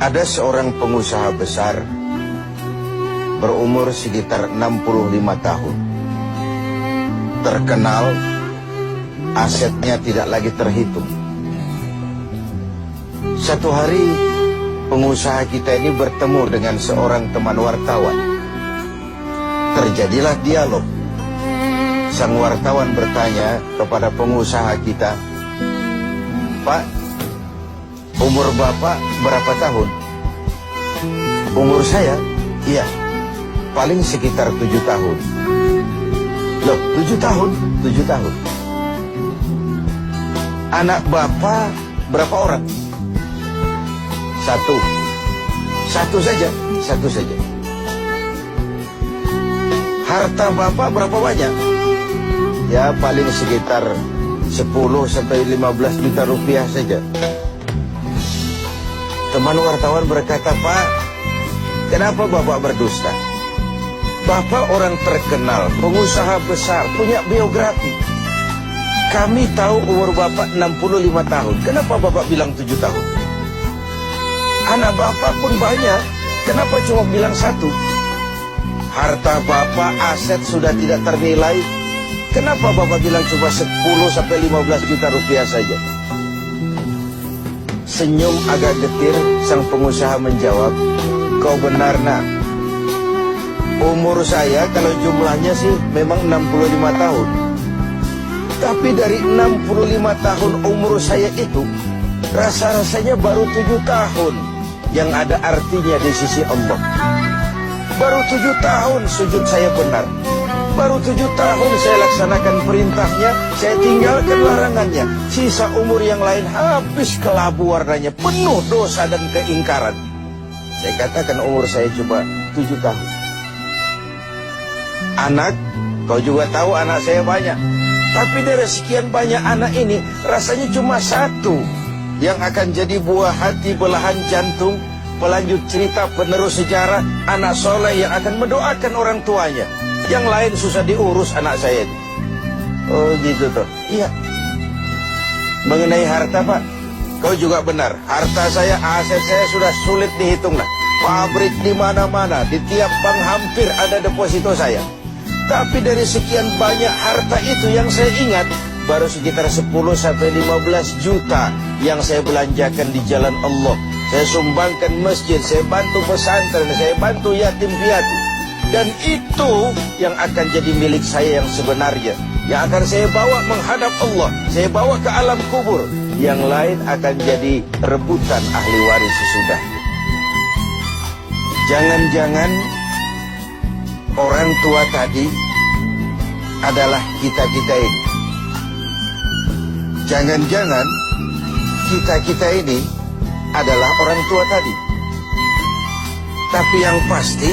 Ada seorang pengusaha besar berumur sekitar 65 tahun. Terkenal, asetnya tidak lagi terhitung. Satu hari, pengusaha kita ini bertemu dengan seorang teman wartawan. Terjadilah dialog. Sang wartawan bertanya kepada pengusaha kita, "Pak, umur Bapak berapa tahun?" "Umur saya? Iya, paling sekitar 7 tahun. "Loh, 7 tahun? 7 tahun. Anak Bapak berapa orang?" "Satu. Satu saja? Satu saja. Harta Bapak berapa banyak?" "Ya, paling sekitar 10 sampai 15 juta rupiah saja." Teman wartawan berkata, "Pak, kenapa Bapak berdusta? Bapak orang terkenal, pengusaha besar, punya biografi. Kami tahu umur Bapak 65 tahun. Kenapa Bapak bilang 7 tahun? Anak Bapak pun banyak. Kenapa cuma bilang 1? Harta Bapak, aset sudah tidak ternilai. Kenapa Bapak bilang cuma 10 sampai 15 juta rupiah saja?" Senyum agak getir, sang pengusaha menjawab, "Kau benar, Nak. Umur saya kalau jumlahnya sih memang 65 tahun. Tapi dari 65 tahun umur saya itu, rasa-rasanya baru 7 tahun yang ada artinya di sisi Allah. Baru 7 tahun sujud saya benar. Baru 7 tahun saya laksanakan perintahnya, saya tinggalkan larangannya. Sisa umur yang lain habis kelabu warnanya, penuh dosa dan keingkaran. Saya katakan umur saya cuma 7 tahun. Anak, kau juga tahu anak saya banyak. Tapi dari sekian banyak anak ini, rasanya cuma 1 yang akan jadi buah hati, belahan jantung, pelanjut cerita, penerus sejarah, anak soleh yang akan mendoakan orang tuanya. Yang lain susah diurus anak saya itu." "Oh gitu toh." "Iya." "Mengenai harta, Pak, kau juga benar. Harta saya, aset saya sudah sulit dihitung, nah. Pabrik di mana-mana, di tiap bank hampir ada deposito saya. Tapi dari sekian banyak harta itu yang saya ingat, baru sekitar 10 sampai 15 juta yang saya belanjakan di jalan Allah. Saya sumbangkan masjid, saya bantu pesantren, saya bantu yatim piatu. Dan itu yang akan jadi milik saya yang sebenarnya, yang akan saya bawa menghadap Allah, saya bawa ke alam kubur. Yang lain akan jadi rebutan ahli waris sesudah." Jangan-jangan orang tua tadi adalah kita-kita ini. Jangan-jangan kita-kita ini adalah orang tua tadi. Tapi yang pasti,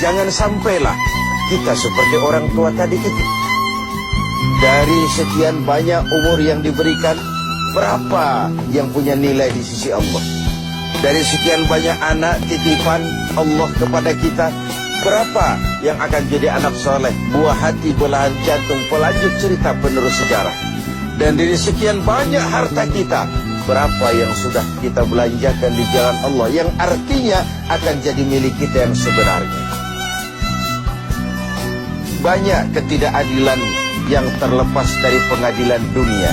jangan sampailah kita seperti orang tua tadi itu. Dari sekian banyak umur yang diberikan, berapa yang punya nilai di sisi Allah? Dari sekian banyak anak titipan Allah kepada kita, berapa yang akan jadi anak soleh, buah hati, belahan jantung, pelanjut cerita, penerus sejarah? Dan dari sekian banyak harta kita, berapa yang sudah kita belanjakan di jalan Allah, yang artinya akan jadi milik kita yang sebenarnya? Banyak ketidakadilan yang terlepas dari pengadilan dunia.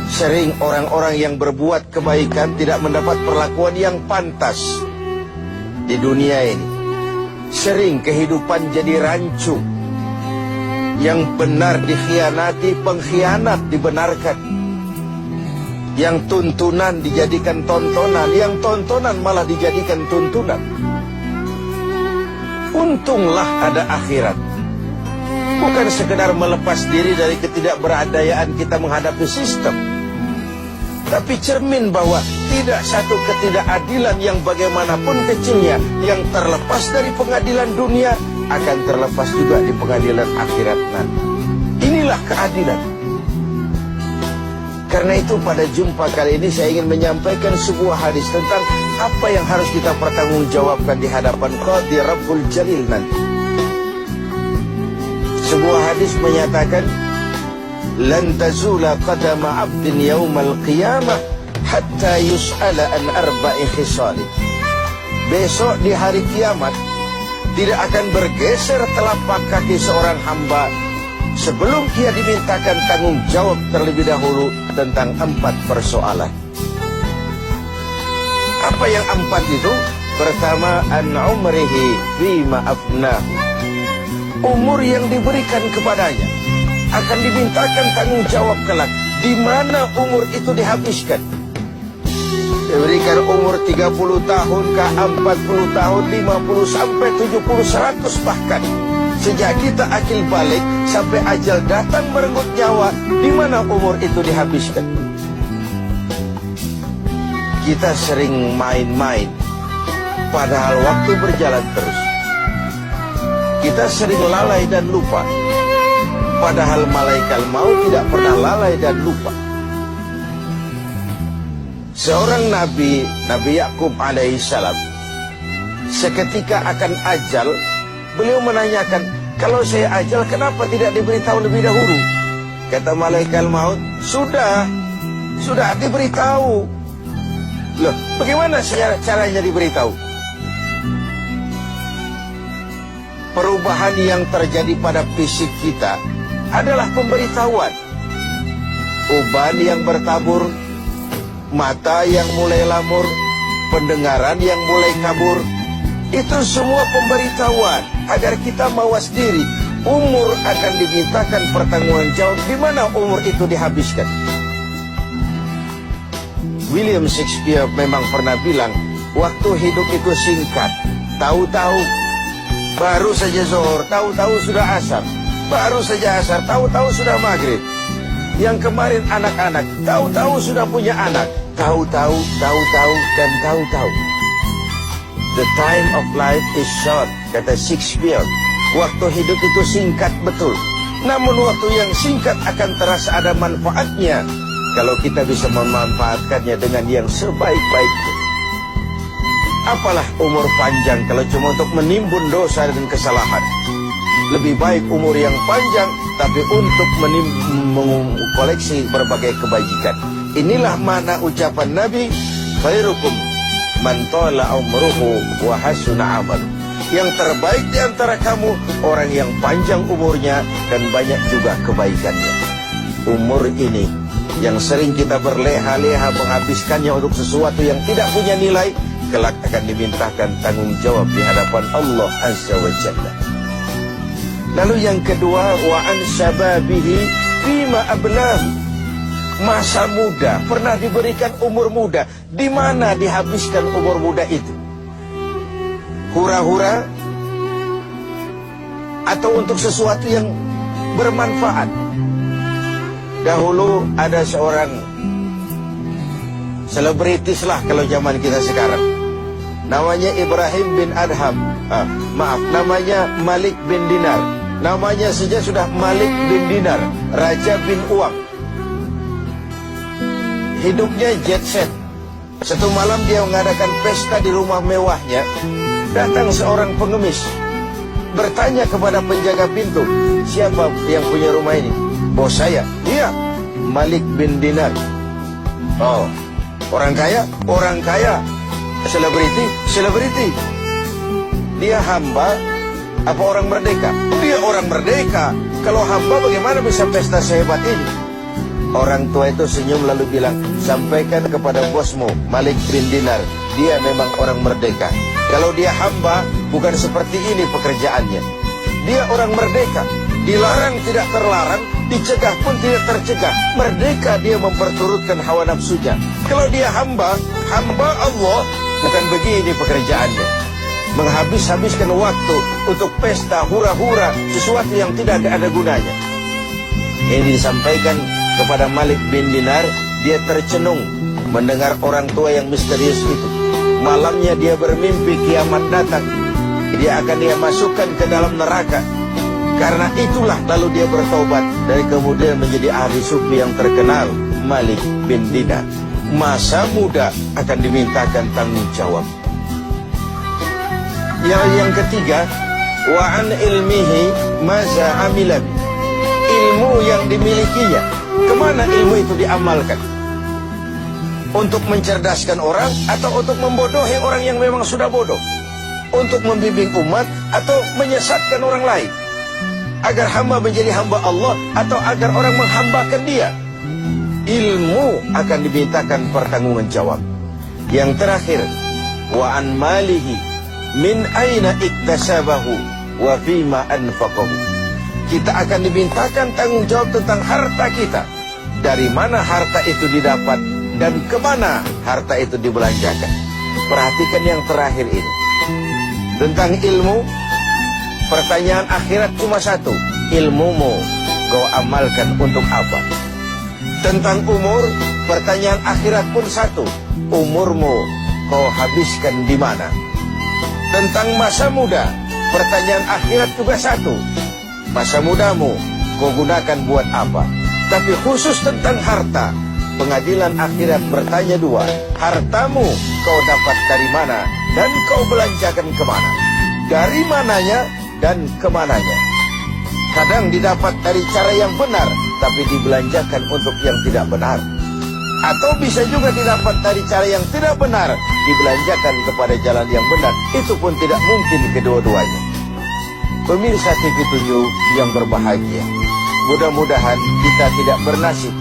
Sering orang-orang yang berbuat kebaikan tidak mendapat perlakuan yang pantas di dunia ini. Sering kehidupan jadi rancu. Yang benar dikhianati, pengkhianat dibenarkan. Yang tuntunan dijadikan tontonan, yang tontonan malah dijadikan tuntunan. Untunglah ada akhirat. Bukan sekedar melepas diri dari ketidakberadayaan kita menghadapi sistem, tapi cermin bahwa tidak satu ketidakadilan yang bagaimanapun kecilnya yang terlepas dari pengadilan dunia akan terlepas juga di pengadilan akhirat nanti. Inilah keadilan. Karena itu pada jumpa kali ini saya ingin menyampaikan sebuah hadis tentang apa yang harus kita pertanggungjawabkan di hadapan Qadi Rabbul Jalil nanti. Sebuah hadis menyatakan, "Lan tazula qadama 'abdin yaumal qiyamah hatta yus'ala an arba'i khisal. Besok di hari kiamat tidak akan bergeser telapak kaki seorang hamba sebelum ia dimintakan tanggung jawab terlebih dahulu tentang 4 persoalan. Apa yang 4 itu? Pertama, an umrihi fima afnahu. Umur yang diberikan kepadanya akan dimintakan tanggung jawab kelak. Di mana umur itu dihabiskan? Diberikan umur 30 tahun ke 40 tahun, 50 sampai 70, 100 bahkan. Sejak kita akil balik sampai ajal datang merenggut nyawa, di mana umur itu dihabiskan? Kita sering main-main, padahal waktu berjalan terus. Kita sering lalai dan lupa, padahal malaikat maut tidak pernah lalai dan lupa. Seorang Nabi Yakub alaihissalam, seketika akan ajal, beliau menanyakan, kalau saya ajal kenapa tidak diberitahu lebih dahulu? Kata malaikat maut, sudah diberitahu. Loh, bagaimana caranya diberitahu? Perubahan yang terjadi pada fisik kita adalah pemberitahuan. Uban yang bertabur, mata yang mulai lamur, pendengaran yang mulai kabur, itu semua pemberitahuan agar kita mawas diri. Umur akan dimintakan pertanggungan jawab. Di mana umur itu dihabiskan? William Shakespeare memang pernah bilang, waktu hidup itu singkat. Tahu-tahu baru saja zuhur, tahu-tahu sudah asar. Baru saja asar, tahu-tahu sudah maghrib. Yang kemarin anak-anak, tahu-tahu sudah punya anak. Tahu-tahu, dan tahu-tahu. The time of life is short, kata Shakespeare. Waktu hidup itu singkat betul. Namun waktu yang singkat akan terasa ada manfaatnya kalau kita bisa memanfaatkannya dengan yang sebaik-baiknya. Apalah umur panjang kalau cuma untuk menimbun dosa dan kesalahan. Lebih baik umur yang panjang tapi untuk mengkoleksi berbagai kebajikan. Inilah makna ucapan Nabi, khairukum man tala umruhu wa hasuna amalu. Yang terbaik di antara kamu orang yang panjang umurnya dan banyak juga kebaikannya. Umur ini yang sering kita berleha-leha menghabiskannya untuk sesuatu yang tidak punya nilai, kelak akan dimintakan tanggung jawab di hadapan Allah Azza wa Jalla. Lalu yang kedua, wa an syababihi fima ablahu. Masa muda, pernah diberikan umur muda, di mana dihabiskan umur muda itu? Hura-hura atau untuk sesuatu yang bermanfaat? Dahulu ada seorang selebritis lah kalau zaman kita sekarang, namanya Ibrahim bin Adham, namanya Malik bin Dinar. Namanya saja sudah Malik bin Dinar, Raja bin Uang. Hidupnya jet set. Satu malam dia mengadakan pesta di rumah mewahnya. Datang seorang pengemis, bertanya kepada penjaga pintu, siapa yang punya rumah ini? Bos saya. Iya, Malik bin Dinar. Oh, orang kaya? Orang kaya. Selebriti? Selebriti. Dia hamba apa orang merdeka? Dia orang merdeka. Kalau hamba bagaimana bisa pesta sehebat ini? Orang tua itu senyum lalu bilang, sampaikan kepada bosmu Malik bin Dinar, dia memang orang merdeka. Kalau dia hamba, bukan seperti ini pekerjaannya. Dia orang merdeka, dilarang tidak terlarang, dicegah pun tidak tercegah. Merdeka dia memperturutkan hawa nafsunya. Kalau dia hamba Allah, bukan begini pekerjaannya. Menghabis-habiskan waktu untuk pesta hura-hura, sesuatu yang tidak ada gunanya. Ini disampaikan kepada Malik bin Dinar. Dia tercenung mendengar orang tua yang misterius itu. Malamnya dia bermimpi kiamat datang. Dia akan masukkan ke dalam neraka. Karena itulah lalu dia bertobat dan kemudian menjadi ahli sufi yang terkenal, Malik bin Dinar. Masa muda akan dimintakan tanggung jawab. Yang ketiga, wa an ilmihi maza amila. Ilmu yang dimilikinya, kemana ilmu itu diamalkan? Untuk mencerdaskan orang atau untuk membodohi orang yang memang sudah bodoh? Untuk membimbing umat atau menyesatkan orang lain? Agar hamba menjadi hamba Allah atau agar orang menghambakan dia? Ilmu akan dimintakan pertanggungan jawab. Yang terakhir, wa an malihi min aina iktasabahu wa fima anfaqahu. Kita akan dimintakan tanggung jawab tentang harta kita. Dari mana harta itu didapat dan kemana harta itu dibelanjakan. Perhatikan yang terakhir ini. Tentang ilmu, pertanyaan akhirat cuma satu. Ilmumu kau amalkan untuk apa? Tentang umur, pertanyaan akhirat pun satu. Umurmu kau habiskan di mana? Tentang masa muda, pertanyaan akhirat juga satu. Masa mudamu kau gunakan buat apa? Tapi khusus tentang harta, pengadilan akhirat bertanya dua. Hartamu kau dapat dari mana dan kau belanjakan kemana? Dari mananya dan kemananya? Kadang didapat dari cara yang benar, tapi dibelanjakan untuk yang tidak benar. Atau bisa juga didapat dari cara yang tidak benar, dibelanjakan kepada jalan yang benar. Itu pun tidak mungkin kedua-duanya. Pemirsa TV7 yang berbahagia, mudah-mudahan kita tidak bernasib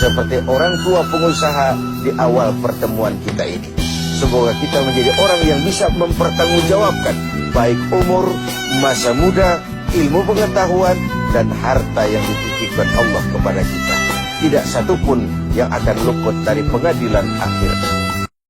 seperti orang tua pengusaha di awal pertemuan kita ini. Semoga kita menjadi orang yang bisa mempertanggungjawabkan baik umur, masa muda, ilmu pengetahuan, dan harta yang dititipkan Allah kepada kita. Tidak satupun yang akan luput dari pengadilan akhir.